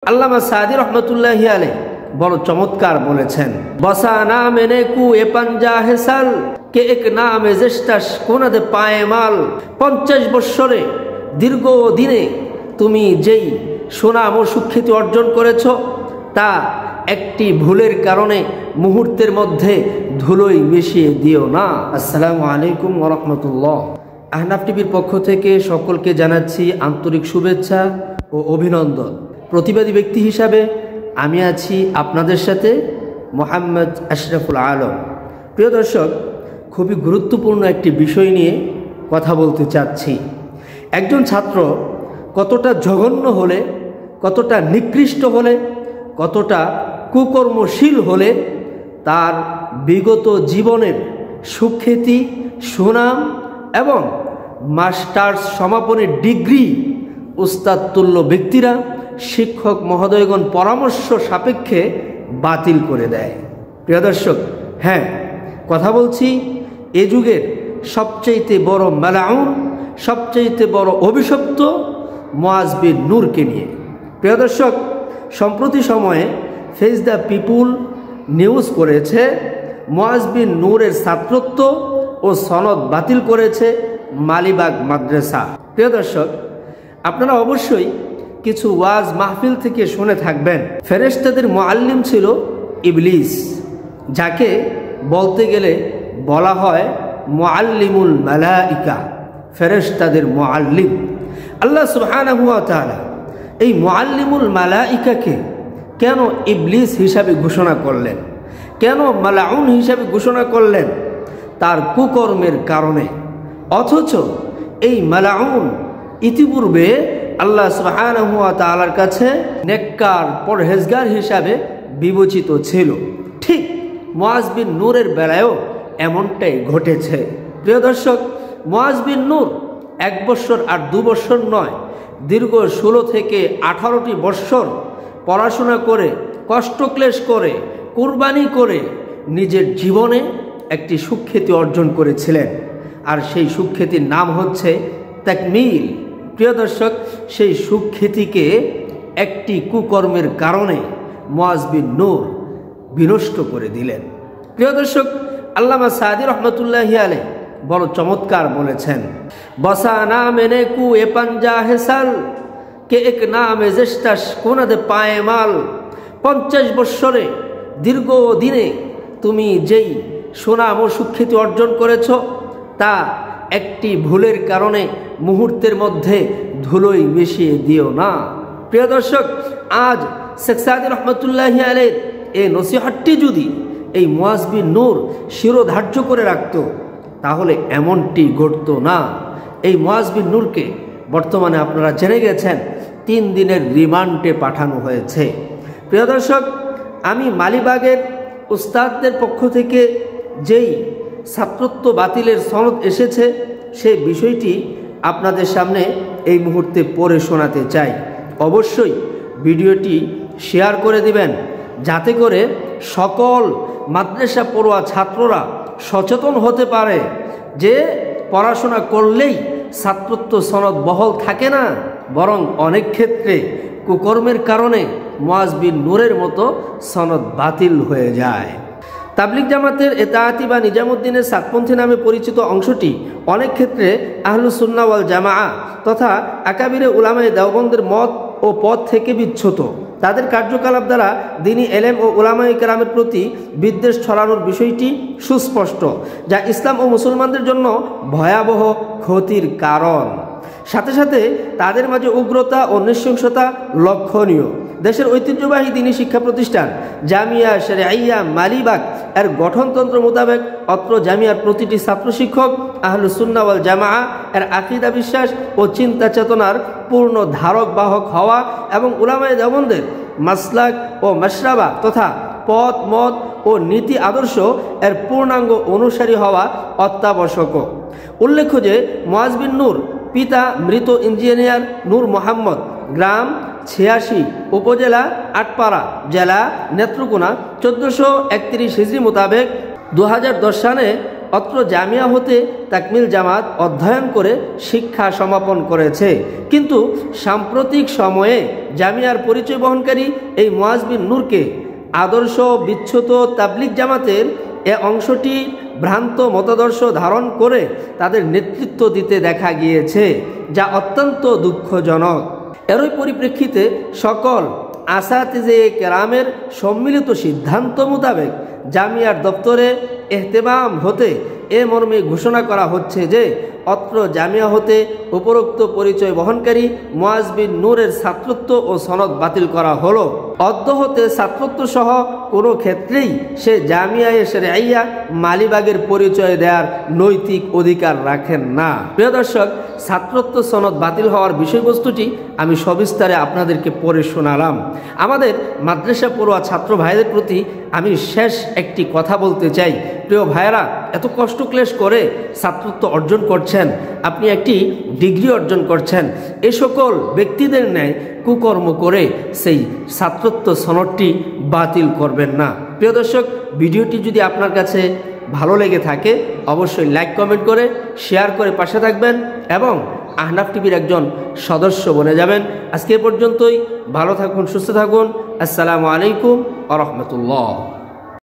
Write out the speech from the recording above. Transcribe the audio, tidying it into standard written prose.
আল্লামা সাদি রহমতুল্লাহি আলাইহি বড় চমৎকার বলেছেন, বসা না মেনে কু এ পাঞ্জা হেসাল কে এক নামে জেস্টাস কোনাদে পায়েমাল। 50 বৎসরে দীর্ঘ দিনে তুমি যেই সুনাম ও সুখ্যাতি অর্জন করেছ তা একটি ভুলের কারণে মুহূর্তের মধ্যে ধুলোই মিশিয়ে দিও না। আসসালামু আলাইকুম ওয়া রাহমাতুল্লাহ। আহনাফ টিভির পক্ষ থেকে সকলকে জানাচ্ছি আন্তরিক শুভেচ্ছা ও অভিনন্দন। প্রতিবাদী ব্যক্তি হিসাবে আমি আছি আপনাদের সাথে মোহাম্মদ আশরাফুল আলম। প্রিয় দর্শক, খুবই গুরুত্বপূর্ণ একটি বিষয় নিয়ে কথা বলতে চাচ্ছি। একজন ছাত্র কতটা জঘন্য হলে, কতটা নিকৃষ্ট হলে, কতটা কুকর্মশীল হলে তার বিগত জীবনের সুখ্যাতি, সুনাম এবং মাস্টার্স সমাপনী ডিগ্রি উস্তাদ তুল্য ব্যক্তিরা, শিক্ষক মহোদয়গণ পরামর্শ সাপেক্ষে বাতিল করে দেয়। প্রিয় দর্শক, হ্যাঁ, কথা বলছি এ যুগের সবচেয়ে বড় মালাউন, সবচেয়ে বড় অভিশপ্ত মুআজ বিন নূরকে নিয়ে। প্রিয় দর্শক, সম্প্রতি সময়ে ফেস দ্য পিপুল নিউজ করেছে মুআজ বিন নূরের ছাত্রত্ব ও সনদ বাতিল করেছে মালিবাগ মাদ্রাসা। প্রিয় দর্শক, আপনারা অবশ্যই কিছু ওয়াজ মাহফিল থেকে শুনে থাকবেন, ফেরেশতাদের মুআল্লিম ছিল ইবলিস, যাকে বলতে গেলে বলা হয় মুআল্লিমুল মালাইকা, ফেরেশতাদের মুআল্লিম। আল্লাহ সুবহানাহু ওয়া তাআলা এই মুআল্লিমুল মালাইকাকে কেন ইবলিস হিসাবে ঘোষণা করলেন, কেন মালাউন হিসাবে ঘোষণা করলেন? তার কুকর্মের কারণে। অথচ এই মালাউন ইতিপূর্বে আল্লাহ সুবহানাহু ওয়া তাআলার কাছে নেককার পরহেজগার হিসাবে বিবেচিত ছিল। ঠিক মুআজ বিন নূরের বেলায়ও এমনটাই ঘটেছে। প্রিয় দর্শক, মুআজ বিন নূর 1 বৎসর আর 2 বৎসর নয়, দীর্ঘ 16 থেকে 18টি বৎসর পড়াশোনা করে, কষ্টক্লেশ করে, কুরবানি করে নিজের জীবনে একটি সুখ্যাতি অর্জন করেছিলেন। আর সেই সুখ্যাতির নাম হচ্ছে তাকমিল। প্রিয় দর্শক, সেই সুখ্যাতিকে একটি কুকর্মের কারণে মুআজ বিন নূর বিনষ্ট করে দিলেন। প্রিয় দর্শক, আল্লামা সাদি রহমতুল্লাহি আলাইহি বড় চমৎকার বলেছেন, বসা না মেনে কু এ পাঞ্জা হেসাল কে এক নামে জেস্টাস কোনাদে পায়েমাল। 50 বৎসরে দীর্ঘ দিনে তুমি যেই সুনাম ও সুখ্যাতি অর্জন করেছ তা একটি ভুলের কারণে মুহূর্তের মধ্যে ধুলোই মিশিয়ে দিও না। প্রিয় দর্শক, আজ শেখ সাদি রহমতুল্লাহি আলাইহি এই নসিহতটি যদি এই মুআজ বিন নূর শিরোধার্য করে রাখত, তাহলে এমনটি ঘটত না। এই মুআজ বিন নূরকে বর্তমানে আপনারা জেনে গেছেন 3 দিনের রিমান্ডে পাঠানো হয়েছে। প্রিয় দর্শক, আমি মালিবাগের উস্তাদদের পক্ষ থেকে যেই ছাত্রত্ব বাতিলের সনদ এসেছে সেই বিষয়টি আপনাদের সামনে এই মুহূর্তে পড়ে শোনাতে চাই। অবশ্যই ভিডিওটি শেয়ার করে দিবেন, যাতে করে সকল মাদ্রাসা পড়ুয়া ছাত্ররা সচেতন হতে পারে যে পড়াশোনা করলেই ছাত্রত্ব সনদ বহাল থাকে না, বরং অনেক ক্ষেত্রে কুকর্মের কারণে মুআজ বিন নূরের মতো সনদ বাতিল হয়ে যায়। তাবলিগ জামাতের এতাআতি বা নিজামুদ্দিনের সাতপন্থী নামে পরিচিত অংশটি অনেক ক্ষেত্রে আহলুস সুন্নাহ ওয়াল জামাআহ তথা আকাবিরে উলামায়ে দেওবন্দের মত ও পথ থেকে বিচ্যুত। তাদের কার্যকলাপ দ্বারা দ্বীনি এলেম ও উলামায়ে কেরামের প্রতি বিদ্বেষ ছড়ানোর বিষয়টি সুস্পষ্ট, যা ইসলাম ও মুসলমানদের জন্য ভয়াবহ ক্ষতির কারণ। সাথে সাথে তাদের মাঝে উগ্রতা ও নৃশংসতা লক্ষণীয়। দেশের ঐতিহ্যবাহী দ্বীনি শিক্ষা প্রতিষ্ঠান জামিয়া শরঈয়া মালিবাগ এর গঠনতন্ত্র মোতাবেক অত্র জামিয়ার প্রতিটি ছাত্র শিক্ষক আহলুস সুন্নাহ ওয়াল জামাআহ এর আকীদা, বিশ্বাস ও চিন্তা চেতনার পূর্ণ ধারক বাহক হওয়া এবং উলামায়ে দেওবন্দের মাসলাক ও মাশরাবা তথা পথ, মত ও নীতি আদর্শ এর পূর্ণাঙ্গ অনুসারী হওয়া অত্যাবশ্যক। উল্লেখ্য যে মুআজ বিন নূর পিতা মৃত ইঞ্জিনিয়ার নূর মোহাম্মদ, গ্রাম 86, উপজেলা আটপাড়া, জেলা নেত্রকোনা, 1431 হিজরি মোতাবেক 2010 সালে অত্র জামিয়া হতে তাকমিল জামাত অধ্যয়ন করে শিক্ষা সমাপন করেছে। কিন্তু সাম্প্রতিক সময়ে জামিয়ার পরিচয় বহনকারী এই মুআজ বিন নূরকে আদর্শ বিচ্যুত তাবলিগ জামাতের এ অংশটি ভ্রান্ত মতাদর্শ ধারণ করে তাদের নেতৃত্ব দিতে দেখা গিয়েছে, যা অত্যন্ত দুঃখজনক। এরই পরিপ্রেক্ষিতে সকল আসাতিজে কেরামের সম্মিলিত সিদ্ধান্ত মোতাবেক জামিয়ার দপ্তরে এহতেমাম হতে এ মর্মে ঘোষণা করা হচ্ছে যে অত্র জামিয়া হতে উপরোক্ত পরিচয় বহনকারী মুআজ বিন নূরের ছাত্রত্ব ও সনদ বাতিল করা হলো। অদ্য হতে ছাত্রত্ব সহ কোনো ক্ষেত্রেই সে জামিয়ায়ে শরঈয়া মালিবাগের পরিচয় দেওয়ার নৈতিক অধিকার রাখেন না। প্রিয় দর্শক, ছাত্রত্ব সনদ বাতিল হওয়ার বিষয়বস্তুটি আমি সবিস্তারে আপনাদেরকে পড়ে শোনালাম। আমাদের মাদ্রাসা পড়ুয়া ছাত্র ভাইদের প্রতি আমি শেষ একটি কথা বলতে চাই। প্রিয় ভাইয়েরা, এত কষ্ট ক্লেশ করে ছাত্রত্ব অর্জন করছেন, আপনি একটি ডিগ্রি অর্জন করছেন, এ সকল ব্যক্তিদের ন্যায় কুকর্ম করে সেই ছাত্রত্ব সনদটি বাতিল করবেন না। প্রিয় দর্শক, ভিডিওটি যদি আপনার কাছে ভালো লেগে থাকে অবশ্যই লাইক কমেন্ট করে শেয়ার করে পাশে থাকবেন এবং আহনাফ টিভির একজন সদস্য বনে যাবেন। আজকে পর্যন্তই। ভালো থাকুন, সুস্থ থাকুন। আসসালামু আলাইকুম ওয়া রাহমাতুল্লাহ।